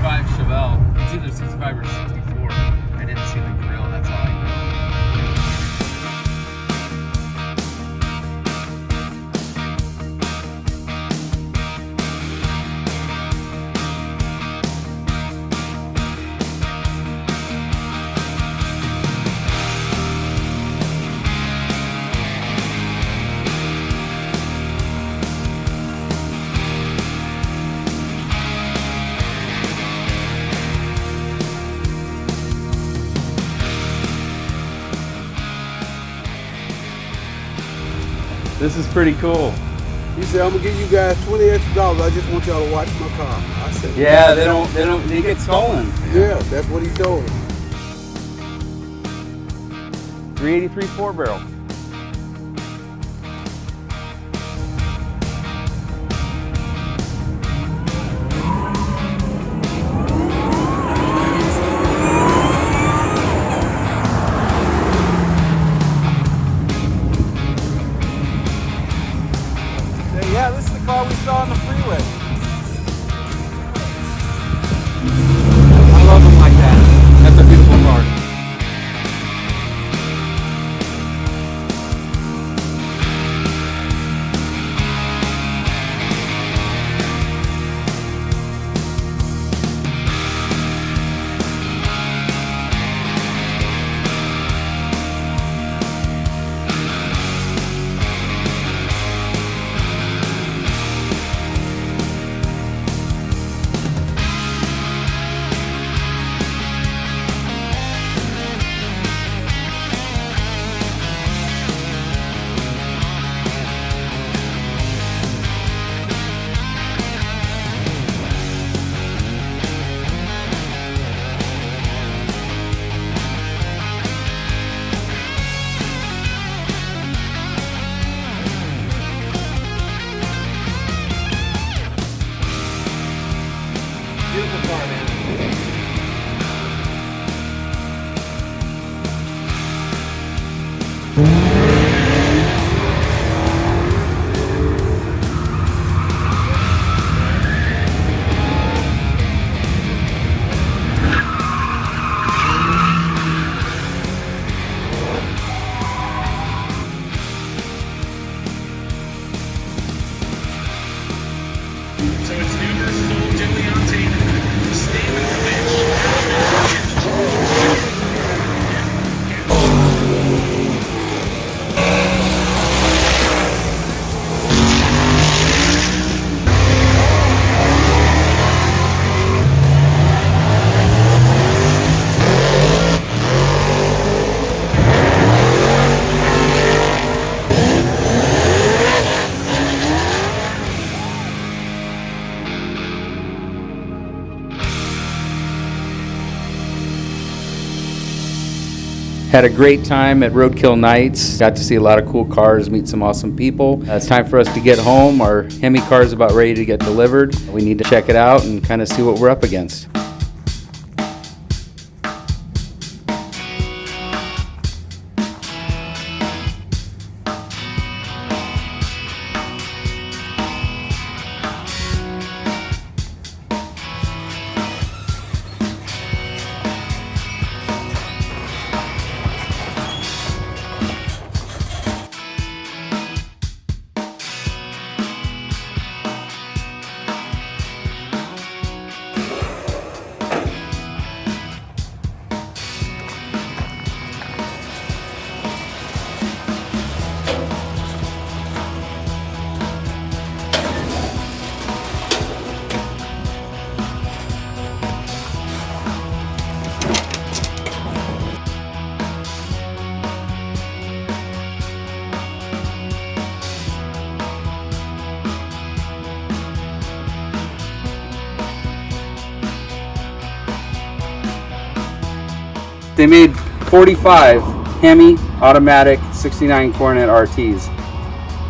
65 Chevelle. It's either 65 or 64. I didn't see the grill, that's all I know. This is pretty cool. He said, I'm gonna give you guys $20 extra. I just want y'all to watch my car. I said, Yeah, they get stolen. yeah, that's what he told me. 383 4 barrel. Yeah, this is the car we saw on the freeway. I love them like that. That's a beautiful car. Beautiful car, man. So it's new versus old, gently octane. Stay with the Had a great time at Roadkill Nights. Got to see a lot of cool cars, meet some awesome people. It's time for us to get home. Our Hemi car is about ready to get delivered. We need to check it out and kind of see what we're up against. They made 45 Hemi automatic 69 Coronet RTs.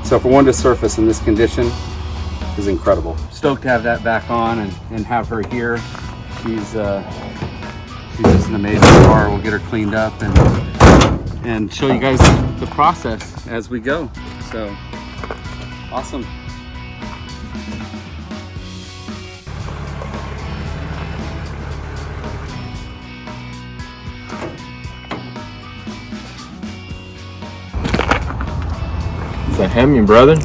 So for one to surface in this condition is incredible. Stoked to have that back on and have her here. She's just an amazing car. We'll get her cleaned up and show you guys the process as we go. So awesome. It's a Hemi, brother.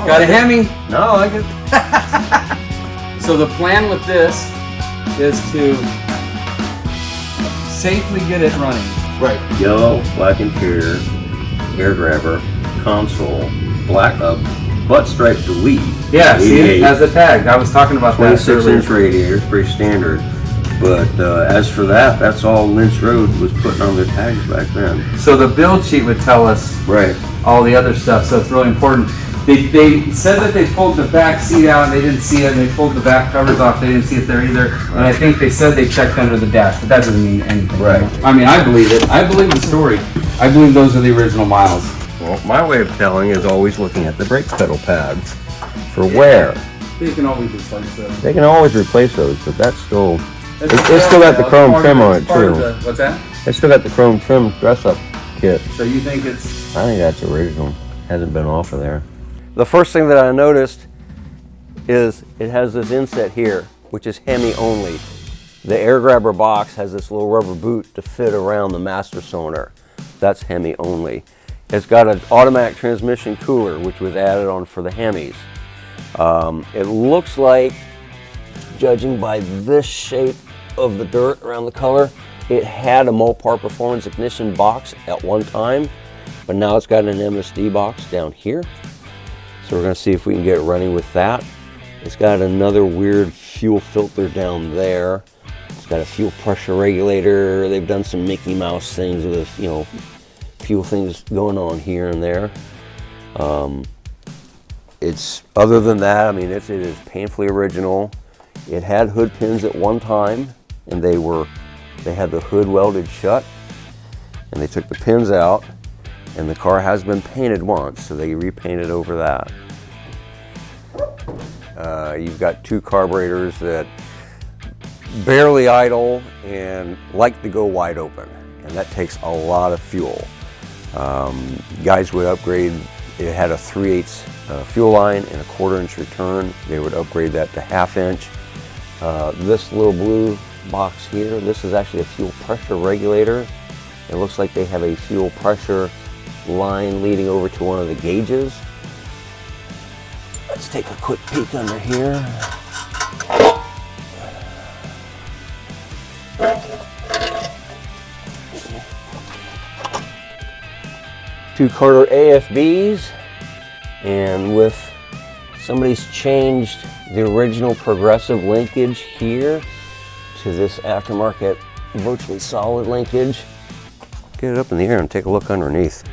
Got a Hemi. No, I like it. So the plan with this is to safely get it running. Right. Yellow, black interior, air grabber, console, black butt stripe delete. Yeah, see, it 88, has the tag. I was talking about that 26-inch radiator, pretty standard. But as for that, that's all Lynch Road was putting on their tags back then. So the build sheet would tell us Right. all the other stuff, so it's really important. They said that they pulled the back seat out and they didn't see it, and they pulled the back covers off, they didn't see it there either. And I think they said they checked under the dash, but that doesn't mean anything. Right. I mean, I believe it. I believe the story. I believe those are the original miles. Well, my way of telling is always looking at the brake pedal pads for wear. They can always replace those. They can always replace those, but that's still... It's still got the chrome trim on it, too. What's that? It's still got the chrome trim dress-up kit. So you think it's... I think that's original. Hasn't been off of there. The first thing that I noticed is it has this inset here, which is Hemi only. The air grabber box has this little rubber boot to fit around the master cylinder. That's Hemi only. It's got an automatic transmission cooler, which was added on for the Hemis. It looks like, judging by this shape of the dirt around the color, it had a Mopar Performance Ignition box at one time, but now it's got an MSD box down here. So we're going to see if we can get it running with that. It's got another weird fuel filter down there. It's got a fuel pressure regulator. They've done some Mickey Mouse things with, you know, fuel things going on here and there. It's, other than that, I mean, it is painfully original. It had hood pins at one time, and they had the hood welded shut, and they took the pins out. And the car has been painted once, so they repainted over that. You've got two carburetors that barely idle and like to go wide open, and that takes a lot of fuel. Guys would upgrade, it had a 3/8 fuel line and a 1/4-inch return. They would upgrade that to 1/2 inch. This little blue box here, this is actually a fuel pressure regulator. It looks like they have a fuel pressure line leading over to one of the gauges. Let's take a quick peek under here. Two quarter AFBs, and with somebody's changed the original progressive linkage here to this aftermarket virtually solid linkage. Get it up in the air and take a look underneath.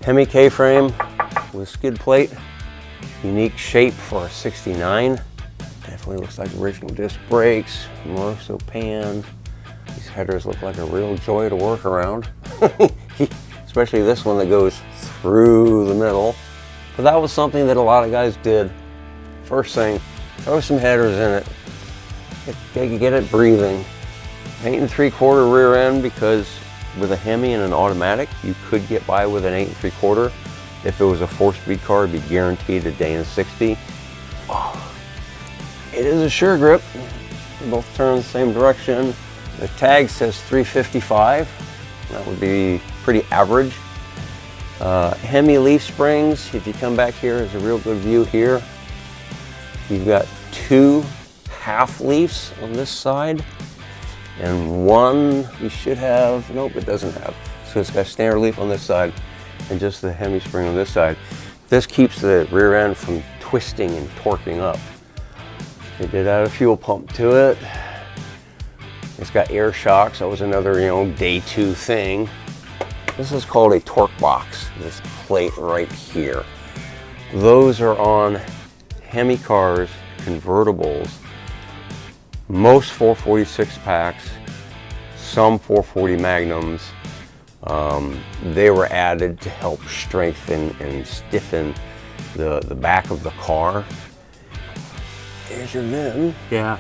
Hemi K-frame with skid plate. Unique shape for a 69. Definitely looks like original disc brakes, Morso pan. These headers look like a real joy to work around. Especially this one that goes through the middle. But that was something that a lot of guys did. First thing, throw some headers in it. Get it breathing. 8 3/4 rear end, because with a Hemi and an automatic, you could get by with an 8 3/4. If it was a 4-speed car, it'd be guaranteed a day in 60. Oh, it is a sure grip. They both turn the same direction. The tag says 355. That would be pretty average. Hemi leaf springs. If you come back here, there's a real good view here. You've got two half leafs on this side, and one you should have, nope, it doesn't have. So it's got a standard leaf on this side and just the Hemi spring on this side. This keeps the rear end from twisting and torquing up. They did add a fuel pump to it. It's got air shocks. That was another, day 2 thing. This is called a torque box, this plate right here. Those are on Hemi cars, convertibles, most 446 packs, some 440 Magnums. They were added to help strengthen and stiffen the back of the car. There's your VIN. Yeah.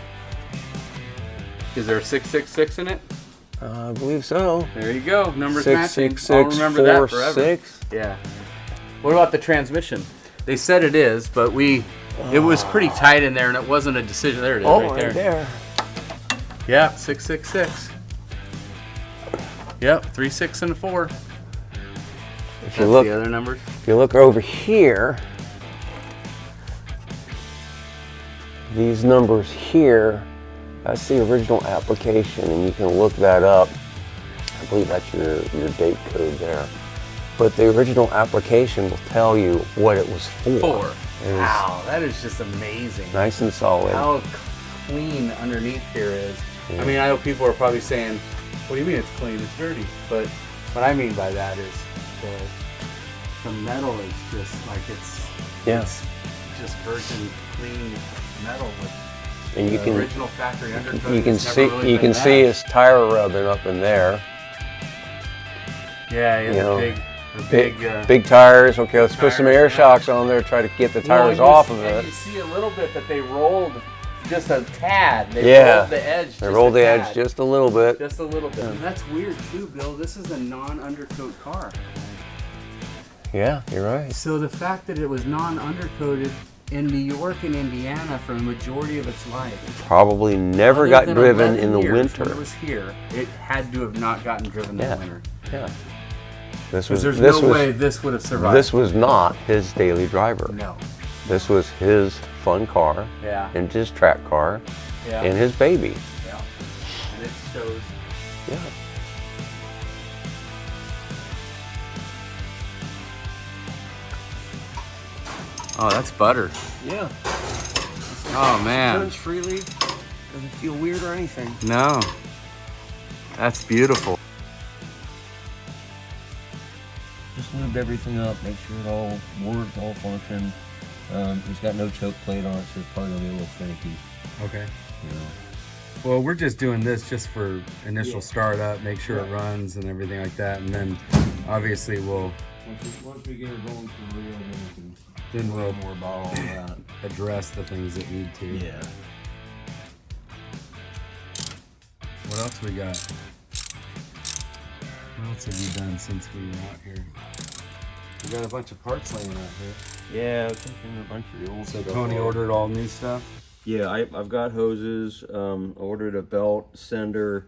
Is there a 666 in it? I believe so. There you go. Numbers matching. 666 I'll remember that forever. 46. Yeah. What about the transmission? They said it is, but it was pretty tight in there, and it wasn't a decision. There it is, right there. Yeah, 666. Yep, 3, 6, and a 4. If you look, the other numbers. If you look over here, these numbers here, that's the original application, and you can look that up. I believe that's your date code there. But the original application will tell you what it was for. Wow, that is just amazing. Nice and solid. How clean underneath here is. Yeah. I mean, I know people are probably saying, what do you mean it's clean? It's dirty. But what I mean by that is the metal is just like it's just virgin clean metal with and you can, original factory undercoat. You can see his tire rubbing up in there. Yeah, big tires. Okay, let's put some air shocks on there, try to get the tires off of it. And you see a little bit that they rolled just a tad. They rolled the edge. They rolled the edge just a little bit. Just a little bit. And that's weird too, Bill. This is a non-undercoat car. Yeah, you're right. So the fact that it was non-undercoated in New York and Indiana for the majority of its life. Probably never got driven in the winter. When it was here, it had to have not gotten driven in the winter. Yeah. There's no way this would have survived. This was not his daily driver. No. This was his fun car. Yeah. And his track car. Yeah. And his baby. Yeah. And it shows. Yeah. Oh, that's butter. Yeah. Oh, man. Turns freely. Doesn't feel weird or anything. No. That's beautiful. Just lubed everything up, make sure it all worked, all functioned. He's got no choke plate on it, so it's probably gonna be a little finicky. Okay. You know. Well, we're just doing this just for initial startup, make sure it runs and everything like that, and then obviously we'll. Once we get it going for real, then we'll more about all that. Address the things that need to. Yeah. What else we got? What else have you done since we were out here? We got a bunch of parts laying out here. Yeah, I'm taking a bunch of the old stuff. So Tony ordered all new stuff? Yeah, I've got hoses, ordered a belt, sender.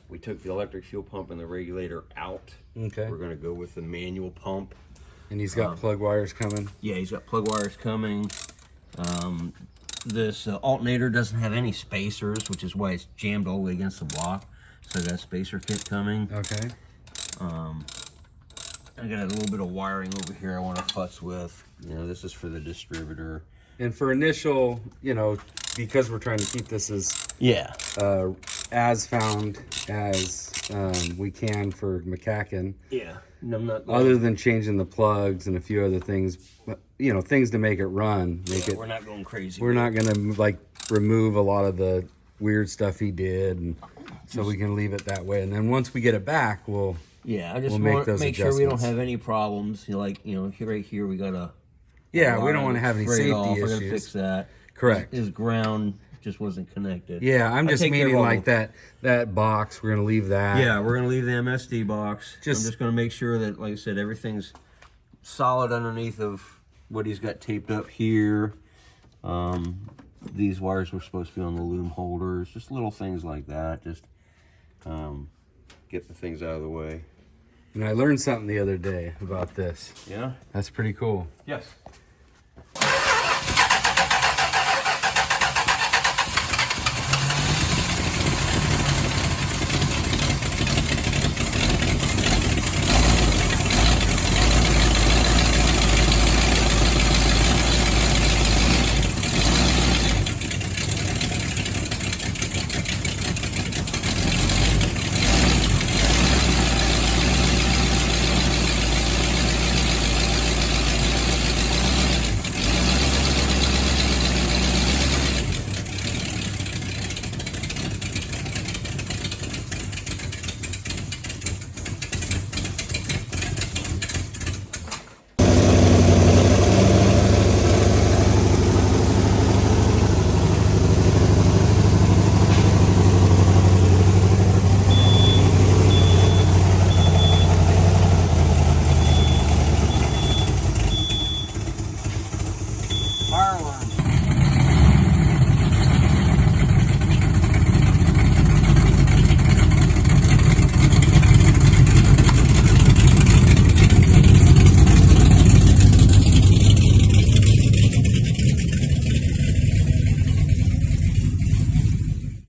We took the electric fuel pump and the regulator out. Okay. We're gonna go with the manual pump. And he's got plug wires coming? Yeah, he's got plug wires coming. This alternator doesn't have any spacers, which is why it's jammed all the way against the block. So I got a spacer kit coming. Okay. I got a little bit of wiring over here I want to fuss with. You know, this is for the distributor. And for initial, you know, because we're trying to keep this as found as we can for McCacken. Yeah. No, I'm not. Other than changing the plugs and a few other things, you know, things to make it run. We're not going crazy. We're not gonna like remove a lot of the weird stuff he did, and so we can leave it that way. And then once we get it back, we'll I just make want to those make sure we don't adjustments. have any problems. You know, like right here we got a we don't want to have any safety We're issues. gonna fix that. Correct. His ground just wasn't connected. Yeah, I'm just meaning like that box. We're gonna leave that. Yeah, we're gonna leave the MSD box. I'm just gonna make sure that, like I said, everything's solid underneath of what he's got taped up here. These wires were supposed to be on the loom holders. Just little things like that. Just get the things out of the way. And I learned something the other day about this. Yeah? That's pretty cool. Yes.